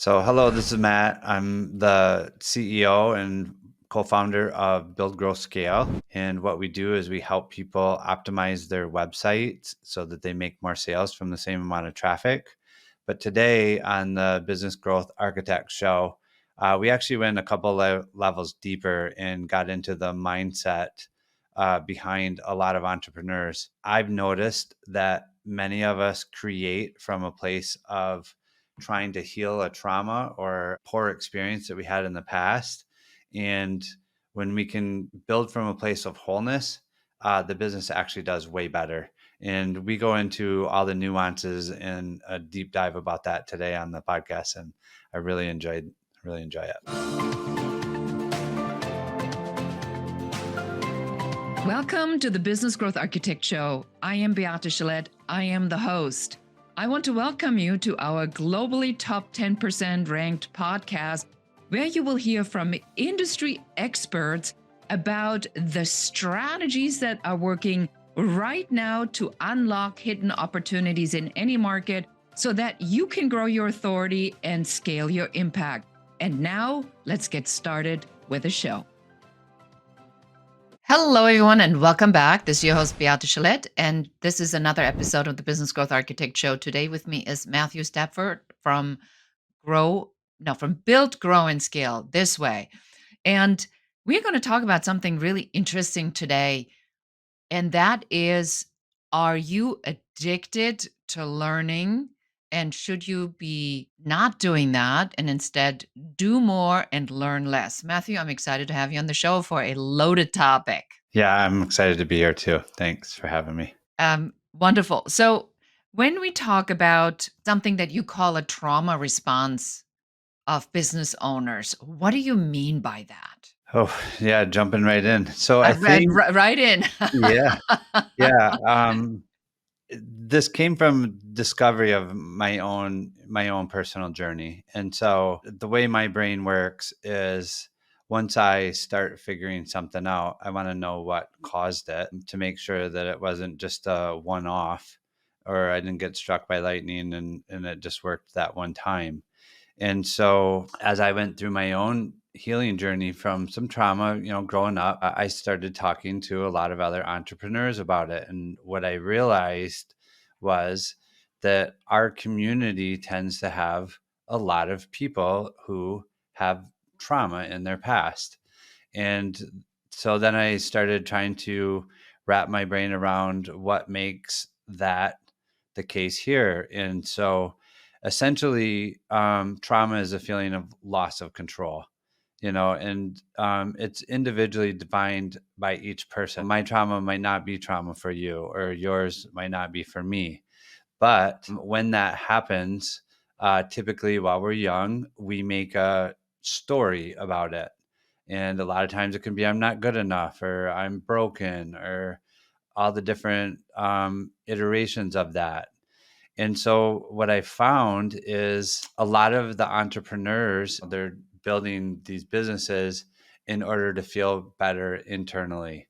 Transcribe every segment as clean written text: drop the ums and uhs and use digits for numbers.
Hello, this is Matt. I'm the CEO and co-founder of Build, Grow, Scale. And what we do is we help people optimize their websites so that they make more sales from the same amount of traffic. But today on the Business Growth Architect show, we actually went a couple levels deeper and got into the mindset behind a lot of entrepreneurs. I've noticed that many of us create from a place of trying to heal a trauma or poor experience that we had in the past. And when we can build from a place of wholeness, the business actually does way better. And we go into all the nuances and a deep dive about that today on the podcast. And I really enjoy it. Welcome to the Business Growth Architect Show. I am Beate Chelette. I am the host. I want to welcome you to our globally top 10% ranked podcast, where you will hear from industry experts about the strategies that are working right now to unlock hidden opportunities in any market so that you can grow your authority and scale your impact. And now let's get started with the show. Hello, everyone, and welcome back. This is your host, Beate Chelette, and this is another episode of the Business Growth Architect Show. Today with me is Matthew Stafford from Build, Grow, and Scale This Way. And we're going to talk about something really interesting today, and that is, are you addicted to learning? And should you be not doing that and instead do more and learn less? Matthew, I'm excited to have you on the show for a loaded topic. Yeah, I'm excited to be here too. Thanks for having me. Wonderful. So when we talk about something that you call a trauma response of business owners, what do you mean by that? Oh, yeah, jumping right in. So I think, Right in. yeah, yeah. This came from discovery of my own personal journey. And so the way my brain works is once I start figuring something out, I want to know what caused it to make sure that it wasn't just a one-off or I didn't get struck by lightning and it just worked that one time. And so as I went through my own healing journey from some trauma, growing up, I started talking to a lot of other entrepreneurs about it. And what I realized was that our community tends to have a lot of people who have trauma in their past. And so then I started trying to wrap my brain around what makes that the case here. And so essentially, trauma is a feeling of loss of control, and it's individually defined by each person. My trauma might not be trauma for you, or yours might not be for me. But when that happens, typically while we're young, we make a story about it. And a lot of times it can be, I'm not good enough, or I'm broken, or all the different iterations of that. And so what I found is a lot of the entrepreneurs, they're building these businesses in order to feel better internally.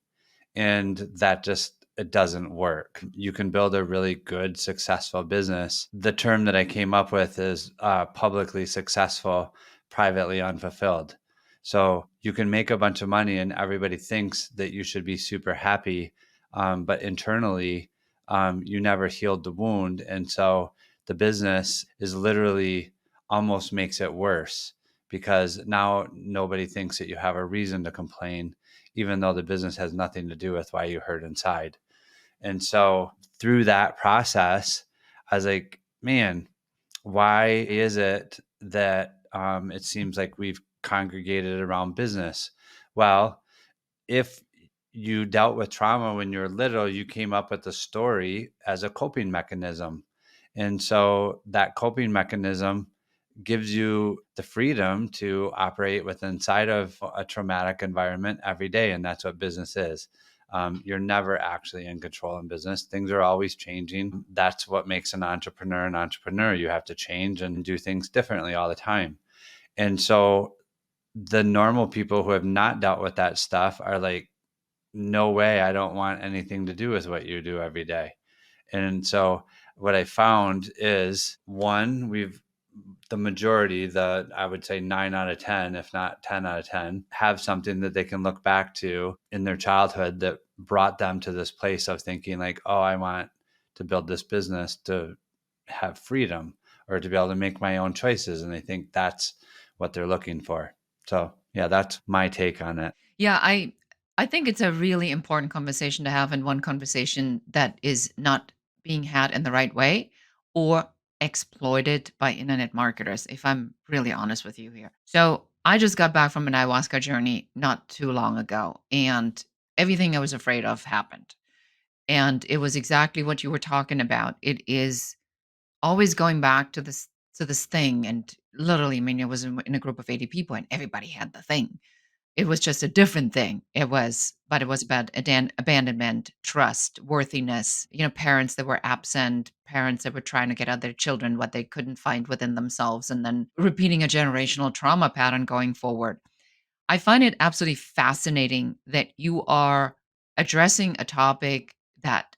And that just, it doesn't work. You can build a really good, successful business. The term that I came up with is publicly successful, privately unfulfilled. So you can make a bunch of money and everybody thinks that you should be super happy. But internally, you never healed the wound. And so the business is literally almost makes it worse because now nobody thinks that you have a reason to complain, even though the business has nothing to do with why you hurt inside. And so through that process, I was like, man, why is it that it seems like we've congregated around business? Well, if you dealt with trauma when you were little, you came up with a story as a coping mechanism. And so that coping mechanism gives you the freedom to operate within inside of a traumatic environment every day. And that's what business is. You're never actually in control in business. Things are always changing. That's what makes an entrepreneur an entrepreneur. You have to change and do things differently all the time. And so the normal people who have not dealt with that stuff are like, no way, I don't want anything to do with what you do every day. And so what I found is, one, we've the majority, I would say 9 out of 10, if not 10 out of 10, have something that they can look back to in their childhood that brought them to this place of thinking like, oh, I want to build this business to have freedom or to be able to make my own choices. And I think that's what they're looking for. So yeah, that's my take on it. Yeah, I think it's a really important conversation to have, and one conversation that is not being had in the right way or exploited by internet marketers, if I'm really honest with you here. So I just got back from an ayahuasca journey not too long ago, and everything I was afraid of happened. And it was exactly what you were talking about. It is always going back to this thing. And literally, I mean, it was in a group of 80 people and everybody had the thing. It was just a different thing. But it was about abandonment, trust, worthiness, parents that were absent, parents that were trying to get out their children what they couldn't find within themselves, and then repeating a generational trauma pattern going forward. I find it absolutely fascinating that you are addressing a topic that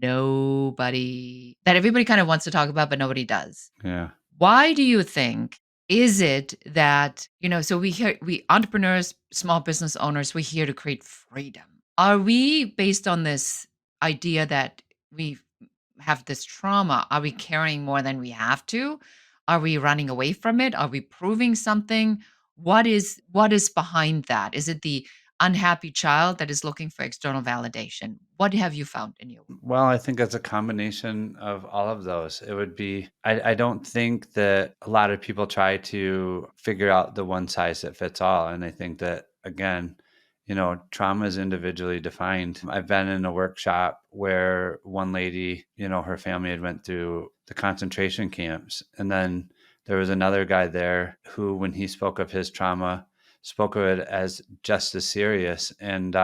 that everybody kind of wants to talk about, but nobody does. Yeah. Why do you think is it that, so we entrepreneurs, small business owners, we're here to create freedom. Are we based on this idea that we have this trauma? Are we carrying more than we have to? Are we running away from it? Are we proving something? What is behind that? Is it the unhappy child that is looking for external validation? What have you found in your Well, I think it's a combination of all of those. It would be, I don't think that a lot of people try to figure out the one size that fits all. And I think that, again, trauma is individually defined. I've been in a workshop where one lady, her family had went through the concentration camps. And then there was another guy there who, when he spoke of his trauma, spoke of it as just as serious. And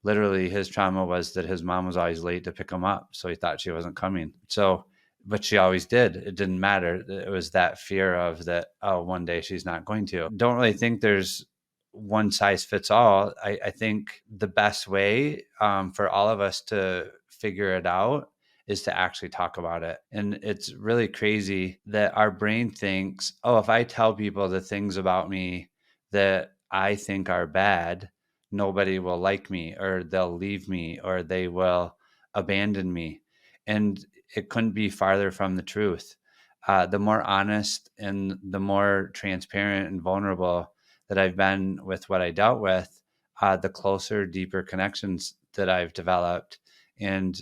literally his trauma was that his mom was always late to pick him up. So he thought she wasn't coming. So, but she always did. It didn't matter. It was that fear of that, oh, one day she's not going to. Don't really think there's one size fits all. I think the best way for all of us to figure it out is to actually talk about it. And it's really crazy that our brain thinks, oh, if I tell people the things about me that I think are bad, nobody will like me, or they'll leave me, or they will abandon me. And it couldn't be farther from the truth. The more honest and the more transparent and vulnerable that I've been with what I dealt with, the closer, deeper connections that I've developed, and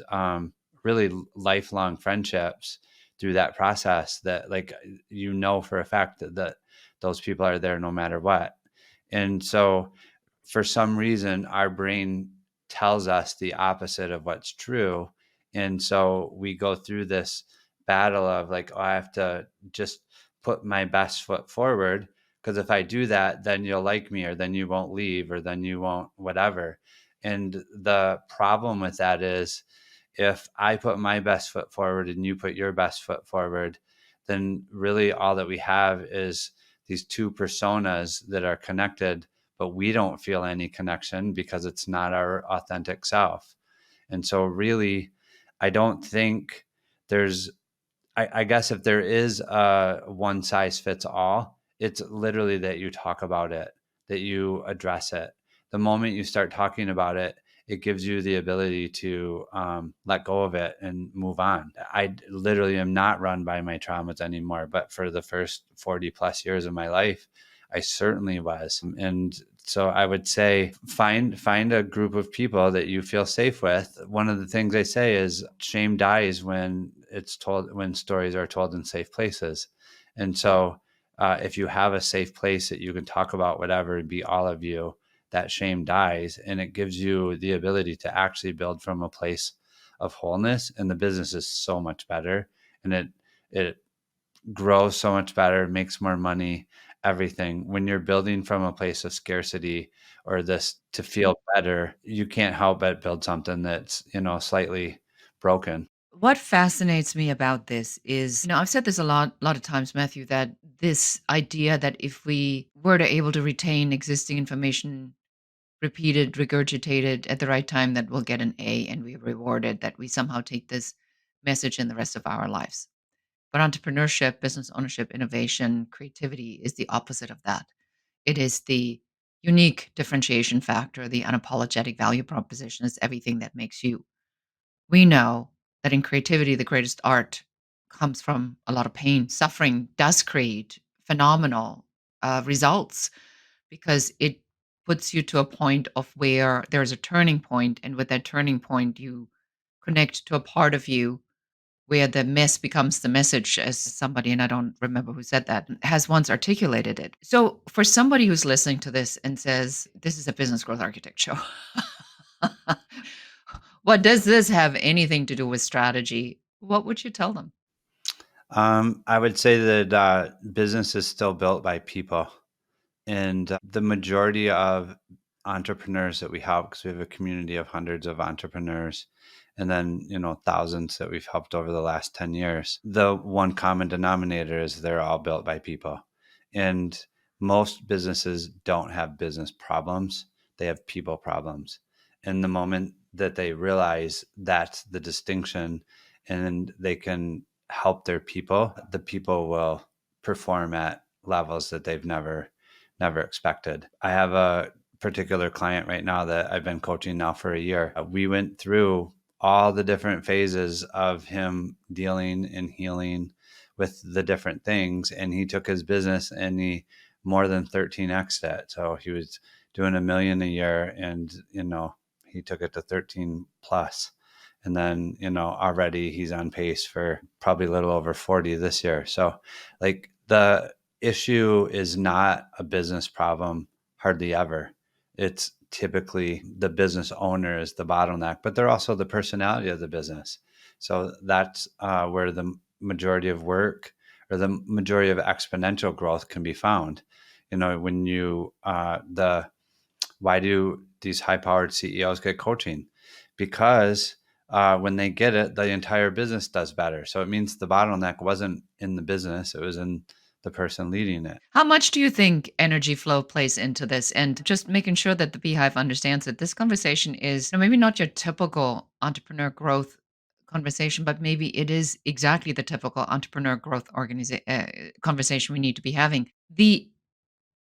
really lifelong friendships through that process. That, like, for a fact that those people are there no matter what. And so, for some reason, our brain tells us the opposite of what's true. And so we go through this battle of like, oh, I have to just put my best foot forward. Because if I do that, then you'll like me, or then you won't leave, or then you won't whatever. And the problem with that is, if I put my best foot forward and you put your best foot forward, then really all that we have is these two personas that are connected, but we don't feel any connection because it's not our authentic self. And so, really, I don't think there's, I guess if there is a one size fits all, it's literally that you talk about it, that you address it. The moment you start talking about it, it gives you the ability to let go of it and move on. I literally am not run by my traumas anymore, but for the first 40 plus years of my life, I certainly was. And so I would say find a group of people that you feel safe with. One of the things I say is shame dies when stories are told in safe places. And so if you have a safe place that you can talk about whatever and be all of you, that shame dies, and it gives you the ability to actually build from a place of wholeness, and the business is so much better, and it grows so much better, makes more money, everything. When you're building from a place of scarcity or this to feel better, you can't help but build something that's, slightly broken. What fascinates me about this is, I've said this lot of times, Matthew, that this idea that if we were to able to retain existing information, repeated, regurgitated at the right time, that we'll get an A and we're rewarded, that we somehow take this message in the rest of our lives. But entrepreneurship, business ownership, innovation, creativity is the opposite of that. It is the unique differentiation factor, the unapologetic value proposition. It's everything that makes you. We know that in creativity, the greatest art comes from a lot of pain. Suffering does create phenomenal results because it puts you to a point of where there's a turning point, and with that turning point, you connect to a part of you where the mess becomes the message, as somebody, and I don't remember who said that, has once articulated it. So, for somebody who's listening to this and says, "This is a business growth architect show," what does this have anything to do with strategy? What would you tell them? I would say that business is still built by people. And the majority of entrepreneurs that we help, because we have a community of hundreds of entrepreneurs, and then, thousands that we've helped over the last 10 years, the one common denominator is they're all built by people. And most businesses don't have business problems, they have people problems. And the moment that they realize that's the distinction and they can help their people, the people will perform at levels that they've never expected. I have a particular client right now that I've been coaching now for a year. We went through all the different phases of him dealing and healing with the different things. And he took his business and he more than 13x it. So he was doing 1 million a year and, he took it to 13 plus. And then, already he's on pace for probably a little over 40 this year. So like the issue is not a business problem hardly ever. It's typically the business owner is the bottleneck, but they're also the personality of the business. So that's where the majority of work or the majority of exponential growth can be found. When why do these high powered CEOs get coaching? Because when they get it, the entire business does better. So it means the bottleneck wasn't in the business, it was in the person leading it. How much do you think energy flow plays into this? And just making sure that the beehive understands that this conversation is maybe not your typical entrepreneur growth conversation, but maybe it is exactly the typical entrepreneur growth conversation we need to be having. The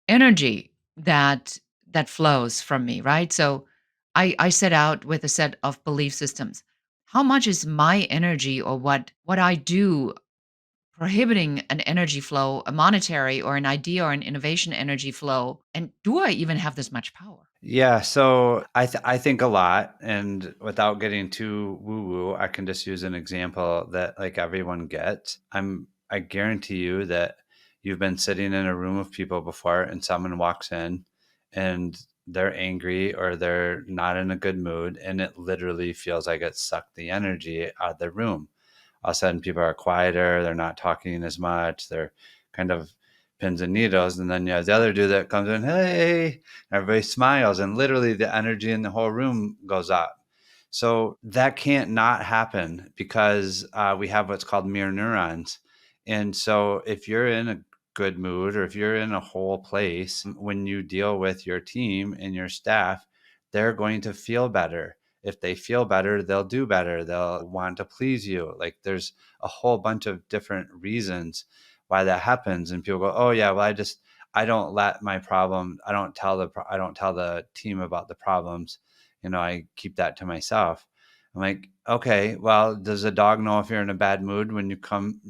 energy that flows from me, right? So I set out with a set of belief systems. How much is my energy or what I do prohibiting an energy flow, a monetary or an idea or an innovation energy flow? And do I even have this much power? Yeah, so I think a lot, and without getting too woo woo, I can just use an example that like everyone gets. I guarantee you that you've been sitting in a room of people before, and someone walks in, and they're angry or they're not in a good mood, and it literally feels like it sucked the energy out of the room. All of a sudden people are quieter, they're not talking as much, they're kind of pins and needles. And then you have the other dude that comes in, hey, everybody smiles, and literally the energy in the whole room goes up. So that can't not happen because we have what's called mirror neurons. And so if you're in a good mood or if you're in a whole place, when you deal with your team and your staff, they're going to feel better. If they feel better, they'll do better. They'll want to please you. Like there's a whole bunch of different reasons why that happens. And people go, "Oh yeah, well I don't let my problem. I don't tell the team about the problems. I keep that to myself." I'm like, "Okay, well, does a dog know if you're in a bad mood when you come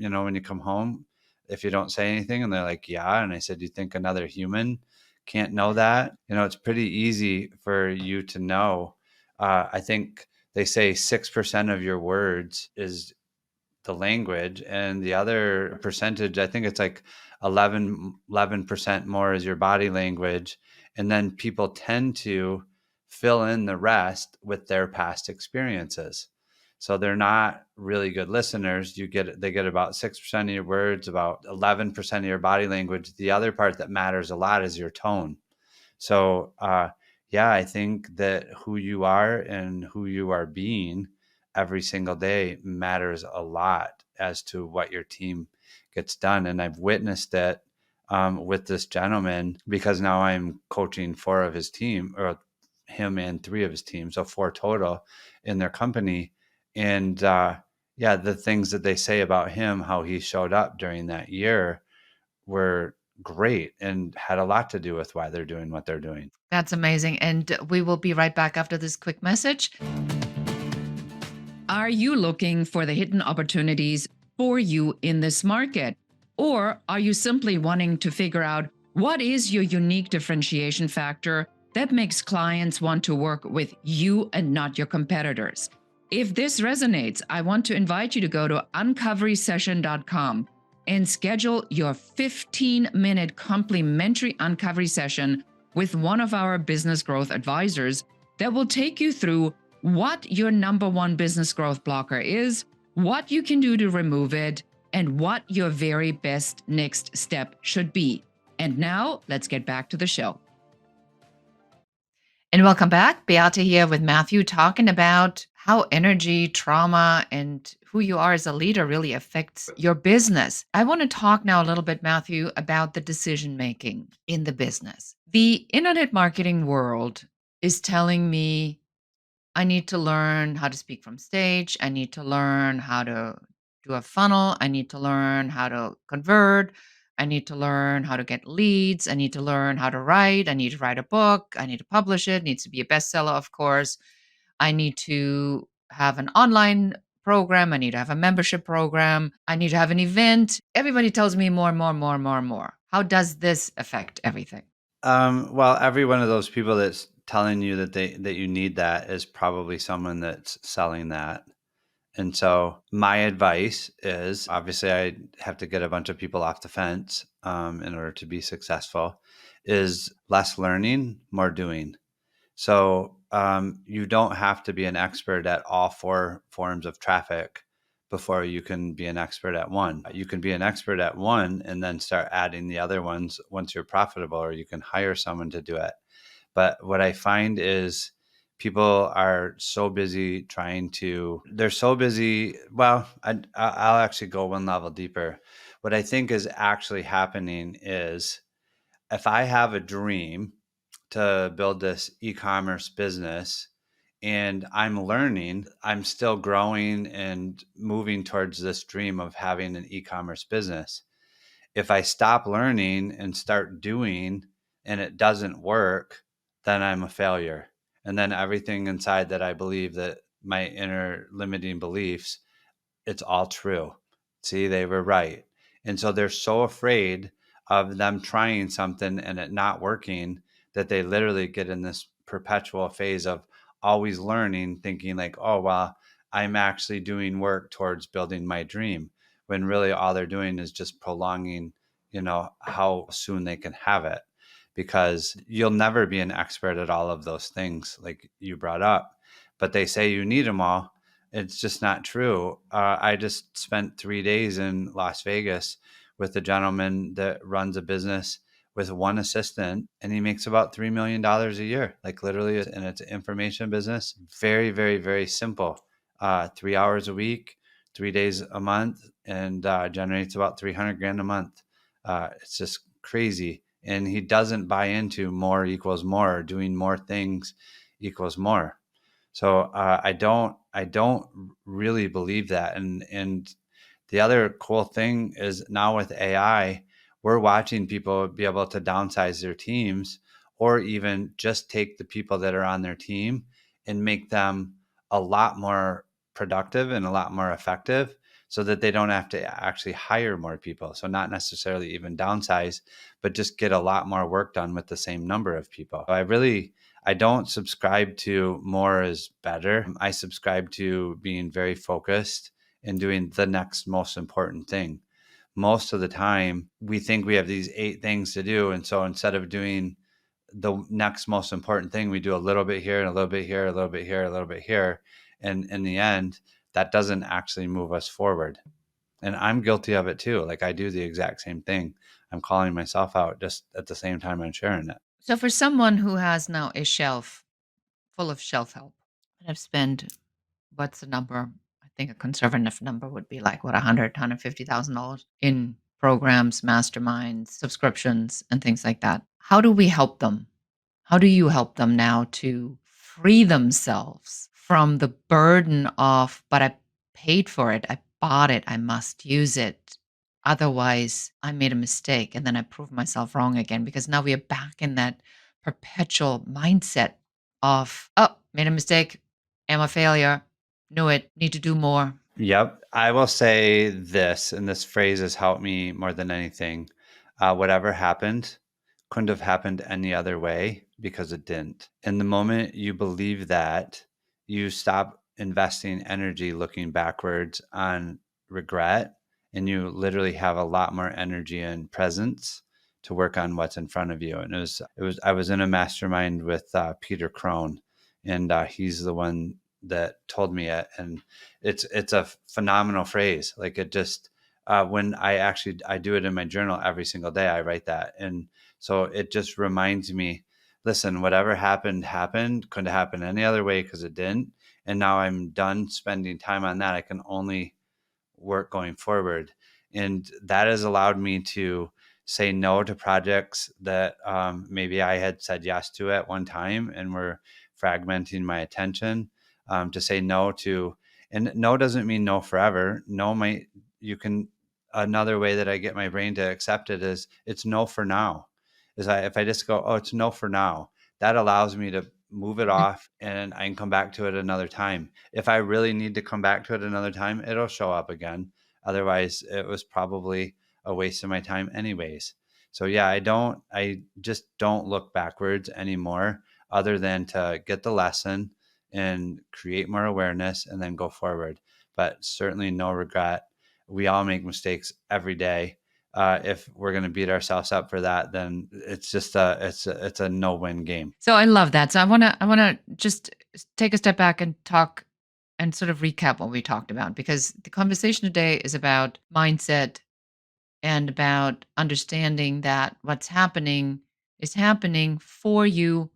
home if you don't say anything?" And they're like, "Yeah." And I said, "Do you think another human can't know that?" It's pretty easy for you to know. I think they say 6% of your words is the language, and the other percentage, I think it's like 11% more is your body language. And then people tend to fill in the rest with their past experiences. So they're not really good listeners. They get about 6% of your words, about 11% of your body language. The other part that matters a lot is your tone. So, yeah, I think that who you are and who you are being every single day matters a lot as to what your team gets done. And I've witnessed it with this gentleman because now I'm coaching 4 of his team, or him and 3 of his team, so 4 total in their company. And yeah, the things that they say about him, how he showed up during that year were great and had a lot to do with why they're doing what they're doing. That's amazing. And we will be right back after this quick message. Are you looking for the hidden opportunities for you in this market? Or are you simply wanting to figure out what is your unique differentiation factor that makes clients want to work with you and not your competitors? If this resonates, I want to invite you to go to uncoverysession.com and schedule your 15-minute complimentary uncovery session with one of our business growth advisors that will take you through what your number one business growth blocker is, what you can do to remove it, and what your very best next step should be. And now let's get back to the show. And welcome back. Beate here with Matthew, talking about how energy, trauma, and who you are as a leader really affects your business. I want to talk now a little bit, Matthew, about the decision making in the business. The internet marketing world is telling me I need to learn how to speak from stage. I need to learn how to do a funnel. I need to learn how to convert. I need to learn how to get leads. I need to learn how to write. I need to write a book. I need to publish it. It needs to be a bestseller, of course. I need to have an online program. I need to have a membership program. I need to have an event. Everybody tells me more, more, more, more, more. How does this affect everything? Well, every one of those people that's telling you that you need that is probably someone that's selling that. And so my advice is obviously I have to get a bunch of people off the fence in order to be successful, is less learning, more doing. So you don't have to be an expert at all four forms of traffic before you can be an expert at one. You can be an expert at one and then start adding the other ones once you're profitable, or you can hire someone to do it. But what I find is people are so busy they're so busy. Well, I'll actually go one level deeper. What I think is actually happening is if I have a dream to build this e-commerce business and I'm learning, I'm still growing and moving towards this dream of having an e-commerce business. If I stop learning and start doing and it doesn't work, then I'm a failure. And then everything inside that I believe, that my inner limiting beliefs, it's all true. See, they were right. And so they're so afraid of them trying something and it not working that they literally get in this perpetual phase of always learning, thinking like, oh, well, I'm actually doing work towards building my dream, when really all they're doing is just prolonging, how soon they can have it. Because you'll never be an expert at all of those things like you brought up, but they say you need them all. It's just not true. I just spent 3 days in Las Vegas with a gentleman that runs a business with one assistant, and he makes about $3 million a year, like literally. And it's an information business. Very, very, very simple. 3 hours a week, 3 days a month, and generates about 300 grand a month. It's just crazy. And he doesn't buy into more equals more, doing more things equals more. So I don't really believe that. And the other cool thing is now with AI, we're watching people be able to downsize their teams, or even just take the people that are on their team and make them a lot more productive and a lot more effective, so that they don't have to actually hire more people. So not necessarily even downsize, but just get a lot more work done with the same number of people. I don't subscribe to more is better. I subscribe to being very focused and doing the next most important thing. Most of the time, we think we have these 8 things to do. And so instead of doing the next most important thing, we do a little bit here and a little bit here, a little bit here, a little bit here. And in the end, that doesn't actually move us forward. And I'm guilty of it too. Like I do the exact same thing. I'm calling myself out just at the same time I'm sharing it. So, for someone who has now a shelf full of shelf help, and I've spent, what's the number? I think a conservative number would be like what, $150,000 in programs, masterminds, subscriptions, and things like that. How do we help them? How do you help them now to free themselves from the burden of, but paid for it. I bought it. I must use it. Otherwise, I made a mistake. And then I proved myself wrong again because now we are back in that perpetual mindset of, oh, made a mistake. Am a failure. Knew it. Need to do more. Yep. I will say this, and this phrase has helped me more than anything. Whatever happened couldn't have happened any other way because it didn't. And the moment you believe that, you stop investing energy looking backwards on regret, and you literally have a lot more energy and presence to work on what's in front of you. And I was in a mastermind with Peter Crone, and he's the one that told me it. And it's a phenomenal phrase. Like it just when I do it in my journal every single day, I write that. And so it just reminds me, listen, whatever happened, couldn't happen any other way because it didn't. And now I'm done spending time on that. I can only work going forward. And that has allowed me to say no to projects that maybe I had said yes to at one time and were fragmenting my attention. To say no to, and no doesn't mean no forever. No might, you can, another way that I get my brain to accept it is it's no for now. If I just go, oh, it's no for now, that allows me to move it Mhm. off and I can come back to it another time. If I really need to come back to it another time, it'll show up again. Otherwise, it was probably a waste of my time anyways. So yeah, I just don't look backwards anymore other than to get the lesson and create more awareness and then go forward. But certainly no regret. We all make mistakes every day. If we're going to beat ourselves up for that, then it's just it's a no win game. So I love that. So I want to just take a step back and talk and sort of recap what we talked about because the conversation today is about mindset and about understanding that what's happening is happening for you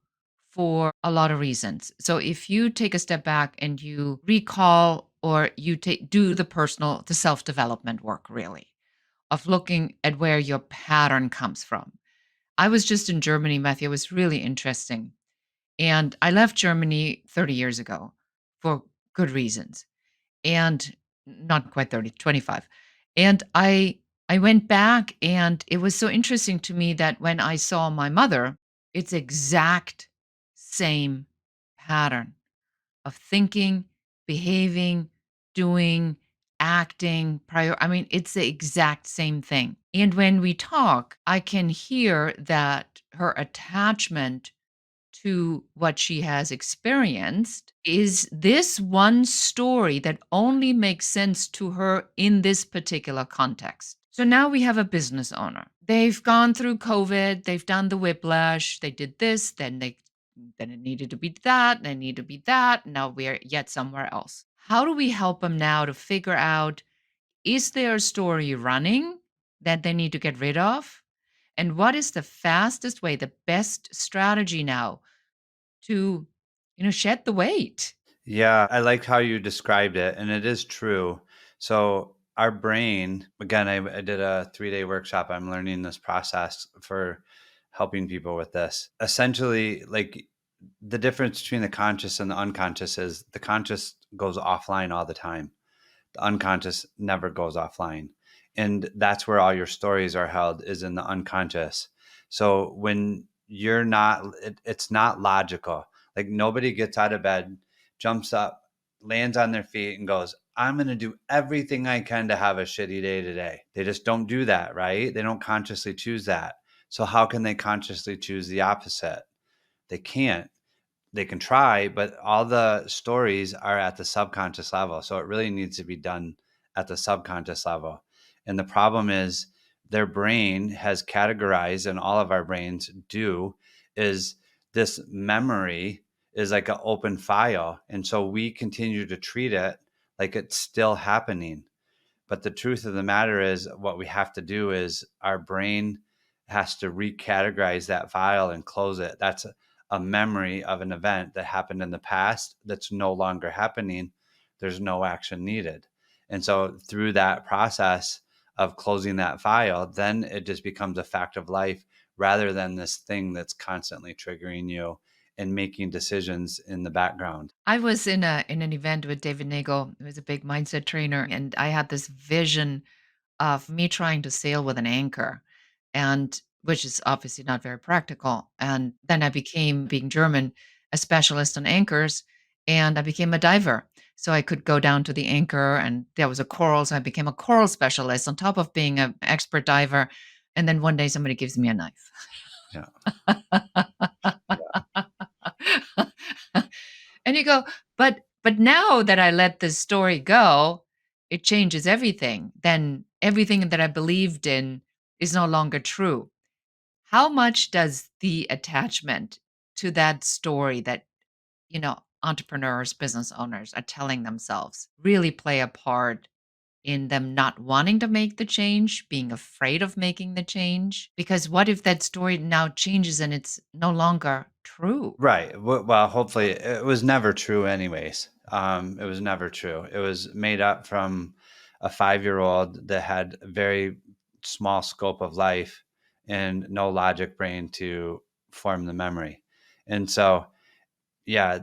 for a lot of reasons. So if you take a step back and you recall or you do the self-development work really of looking at where your pattern comes from. I was just in Germany, Matthew. It was really interesting. And I left Germany 30 years ago for good reasons and not quite 30, 25. And I went back and it was so interesting to me that when I saw my mother, it's exact same pattern of thinking, behaving, doing, acting, I mean, it's the exact same thing. And when we talk, I can hear that her attachment to what she has experienced is this one story that only makes sense to her in this particular context. So now we have a business owner. They've gone through COVID, they've done the whiplash, they did this, then it needed to be that, then it needed to be that. Now we're yet somewhere else. How do we help them now to figure out, is there a story running that they need to get rid of? And what is the fastest way, the best strategy now to, shed the weight? Yeah, I like how you described it, and it is true. So our brain, again, I did a 3-day workshop. I'm learning this process for helping people with this. Essentially, like the difference between the conscious and the unconscious is the conscious goes offline all the time. The unconscious never goes offline. And that's where all your stories are held, is in the unconscious. So when you're not, it's not logical. Like nobody gets out of bed, jumps up, lands on their feet and goes, I'm going to do everything I can to have a shitty day today. They just don't do that, right? They don't consciously choose that. So how can they consciously choose the opposite? They can't. They can try, but all the stories are at the subconscious level. So it really needs to be done at the subconscious level. And the problem is their brain has categorized, and all of our brains do, is this memory is like an open file. And so we continue to treat it like it's still happening. But the truth of the matter is, what we have to do is our brain has to recategorize that file and close it. That's a memory of an event that happened in the past that's no longer happening. There's no action needed. And so through that process of closing that file, then it just becomes a fact of life rather than this thing that's constantly triggering you and making decisions in the background. I was in an event with David Nagel, who is a big mindset trainer, and I had this vision of me trying to sail with an anchor, and which is obviously not very practical. And then I became, being German, a specialist on anchors, and I became a diver. So I could go down to the anchor, and there was a coral, so I became a coral specialist on top of being an expert diver. And then one day somebody gives me a knife. Yeah. And you go, but now that I let this story go, it changes everything. Then everything that I believed in is no longer true. How much does the attachment to that story that, entrepreneurs, business owners are telling themselves really play a part in them not wanting to make the change, being afraid of making the change? Because what if that story now changes and it's no longer true? Right. Well, hopefully it was never true anyways. It was never true. It was made up from a 5-year-old that had a very small scope of life and no logic brain to form the memory. And so, yeah,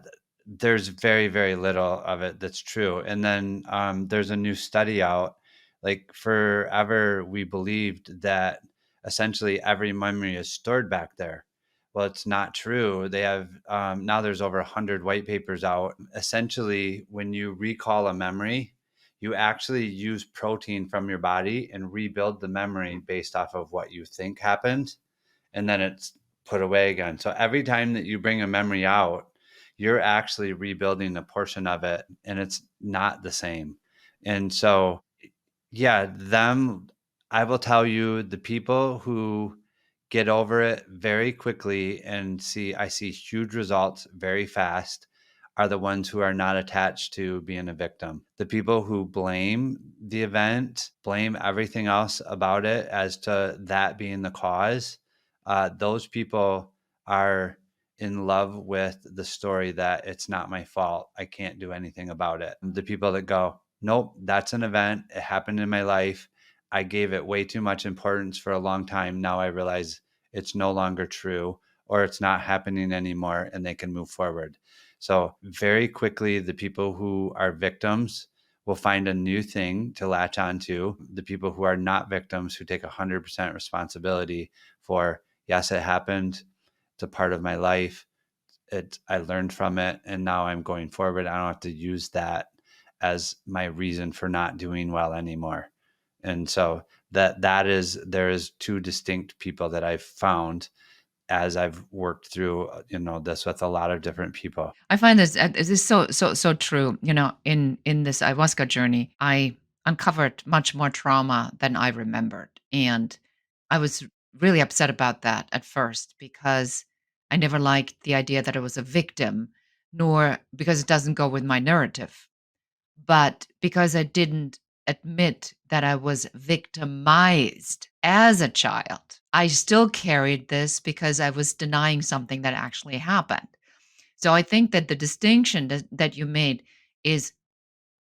there's very, very little of it that's true. And then there's a new study out. Like forever, we believed that essentially every memory is stored back there. Well, it's not true. They have now there's over 100 white papers out. Essentially, when you recall a memory, you actually use protein from your body and rebuild the memory based off of what you think happened, and then it's put away again. So every time that you bring a memory out, you're actually rebuilding a portion of it, and it's not the same. And so, yeah, I will tell you, the people who get over it very quickly and I see huge results very fast are the ones who are not attached to being a victim. The people who blame the event, blame everything else about it as to that being the cause, those people are in love with the story that it's not my fault. I can't do anything about it. The people that go, nope, that's an event. It happened in my life. I gave it way too much importance for a long time. Now I realize it's no longer true, or it's not happening anymore, and they can move forward. So, very quickly, the people who are victims will find a new thing to latch onto. The people who are not victims, who take 100% responsibility for, yes, it happened. It's a part of my life. I learned from it, and now I'm going forward. I don't have to use that as my reason for not doing well anymore. And so there is two distinct people that I've found as I've worked through, this with a lot of different people. I find this is so true. In this ayahuasca journey, I uncovered much more trauma than I remembered, and I was really upset about that at first because I never liked the idea that I was a victim, nor because it doesn't go with my narrative, but because I didn't admit that I was victimized as a child. I still carried this because I was denying something that actually happened. So I think that the distinction that you made is,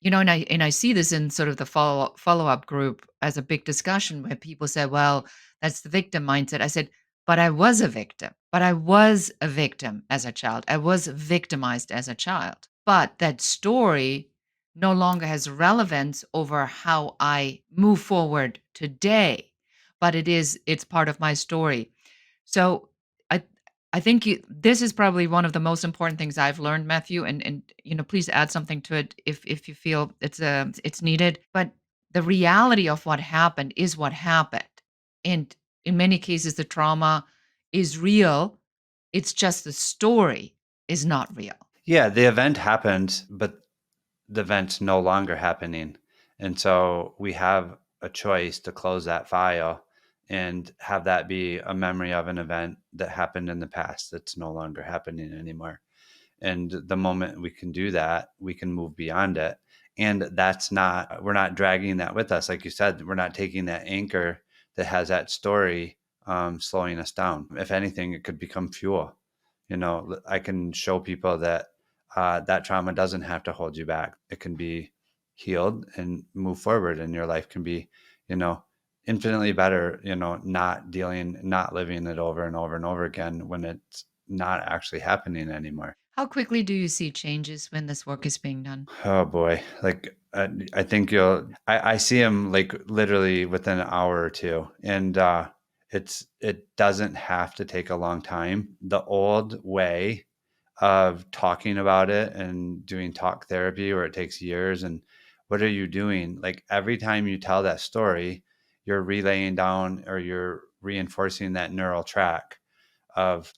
and I see this in sort of the follow-up group as a big discussion where people say, well, that's the victim mindset. I said, but I was a victim. But I was a victim as a child. I was victimized as a child. But that story no longer has relevance over how I move forward today. But it's part of my story. So I I think this is probably one of the most important things I've learned, Matthew, and please add something to it if you feel it's needed. But the reality of what happened is what happened, and in many cases, the trauma is real. It's just the story is not real. Yeah, the event happened, but the event's no longer happening. And so we have a choice to close that file and have that be a memory of an event that happened in the past that's no longer happening anymore. And the moment we can do that, we can move beyond it. And we're not dragging that with us. Like you said, we're not taking that anchor that has that story slowing us down. If anything, it could become fuel. I can show people that that trauma doesn't have to hold you back. It can be healed and move forward, and your life can be, you know, infinitely better, not living it over and over and over again when it's not actually happening anymore. How quickly do you see changes when this work is being done? Oh boy. Like, I think I see them like literally within an hour or two. And, it doesn't have to take a long time. The old way of talking about it and doing talk therapy where it takes years, and what are you doing? Like every time you tell that story, you're relaying down or you're reinforcing that neural track of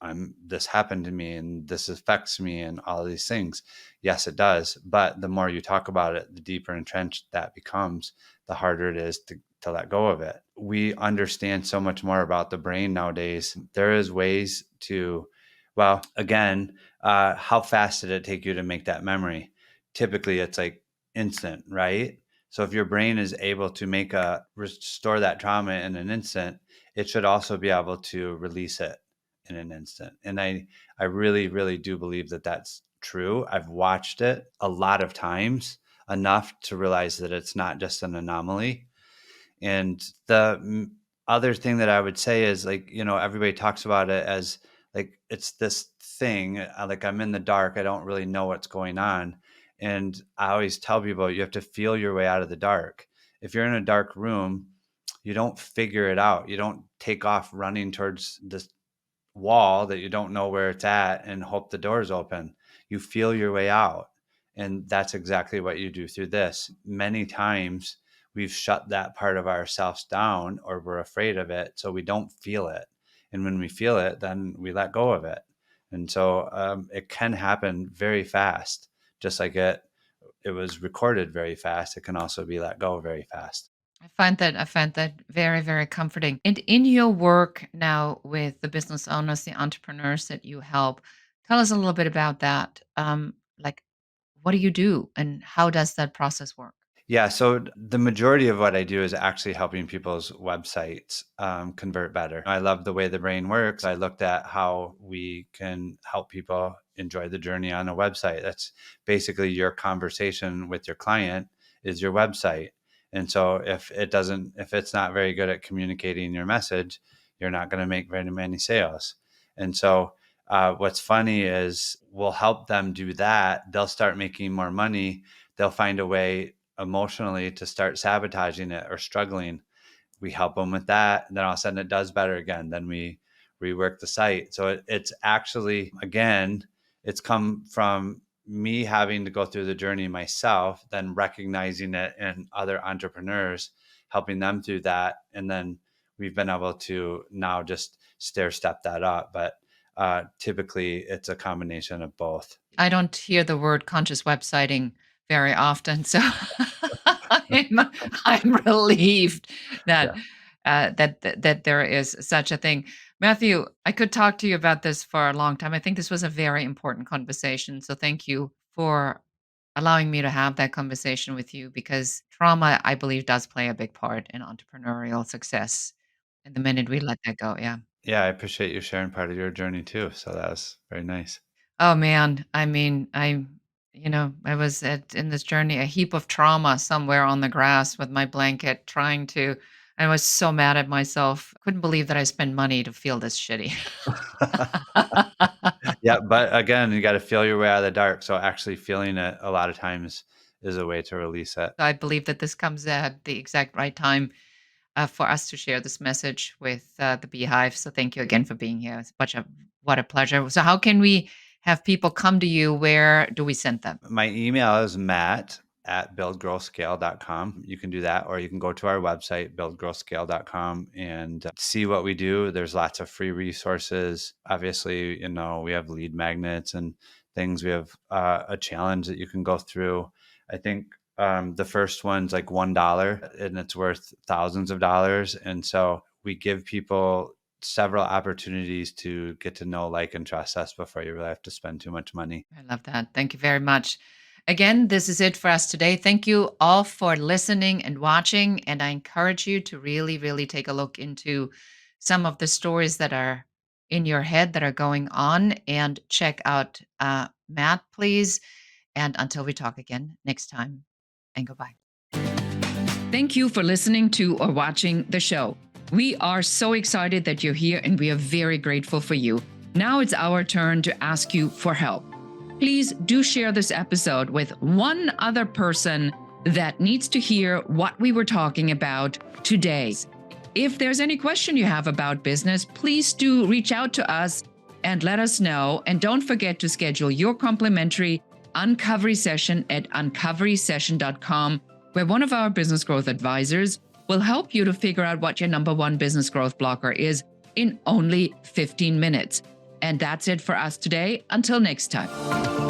this happened to me and this affects me and all of these things. Yes, it does. But the more you talk about it, the deeper entrenched that becomes, the harder it is to let go of it. We understand so much more about the brain nowadays. There is ways to, well, again, how fast did it take you to make that memory? Typically, it's like instant, right? So if your brain is able to restore that trauma in an instant, it should also be able to release it in an instant. And I really, really do believe that that's true. I've watched it a lot of times, enough to realize that it's not just an anomaly. And the other thing that I would say is, like, everybody talks about it as like it's this thing, like I'm in the dark, I don't really know what's going on. And I always tell people you have to feel your way out of the dark. If you're in a dark room, you don't figure it out. You don't take off running towards this wall that you don't know where it's at and hope the door's open. You feel your way out. And that's exactly what you do through this. Many times we've shut that part of ourselves down, or we're afraid of it, so we don't feel it. And when we feel it, then we let go of it. And so it can happen very fast, just like it was recorded very fast. It can also be let go very fast. I find that very, very comforting. And in your work now with the business owners, the entrepreneurs that you help, tell us a little bit about that. Like, what do you do, and how does that process work? Yeah, so the majority of what I do is actually helping people's websites convert better. I love the way the brain works. I looked at how we can help people enjoy the journey on a website. That's basically your conversation with your client is your website. And so if it's not very good at communicating your message, you're not going to make very many sales. And so what's funny is we'll help them do that. They'll start making more money. They'll find a way emotionally to start sabotaging it or struggling. We help them with that. And then all of a sudden it does better again. Then we rework the site. So it's actually, again, it's come from me having to go through the journey myself, then recognizing it in other entrepreneurs, helping them through that. And then we've been able to now just stair step that up. But typically it's a combination of both. I don't hear the word conscious websiting very often, so I'm I'm relieved that Yeah. that there is such a thing. Matthew, I could talk to you about this for a long time. I think this was a very important conversation. So thank you for allowing me to have that conversation with you, because trauma, I believe, does play a big part in entrepreneurial success. And the minute we let that go, yeah. Yeah, I appreciate you sharing part of your journey too. So that was very nice. Oh man, I mean, I was in this journey, a heap of trauma somewhere on the grass with my blanket, trying to. I was so mad at myself. Couldn't believe that I spent money to feel this shitty. Yeah, but again, you gotta feel your way out of the dark, so actually feeling it a lot of times is a way to release it. I believe that this comes at the exact right time for us to share this message with the Beehive. So thank you again for being here. It's what a pleasure. So how can we have people come to you? Where do we send them? My email is matt@buildgrowscale.com. You can do that, or you can go to our website, buildgrowscale.com, and see what we do. There's lots of free resources. Obviously, we have lead magnets and things. We have a challenge that you can go through. I think the first one's like $1 and it's worth thousands of dollars. And so we give people several opportunities to get to know, like, and trust us before you really have to spend too much money. I love that. Thank you very much. Again, this is it for us today. Thank you all for listening and watching. And I encourage you to really, really take a look into some of the stories that are in your head that are going on, and check out Matt, please. And until we talk again next time, and goodbye. Thank you for listening to or watching the show. We are so excited that you're here, and we are very grateful for you. Now it's our turn to ask you for help. Please do share this episode with one other person that needs to hear what we were talking about today. If there's any question you have about business, please do reach out to us and let us know. And don't forget to schedule your complimentary uncovery session at uncoverysession.com, where one of our business growth advisors will help you to figure out what your number one business growth blocker is in only 15 minutes. And that's it for us today. Until next time.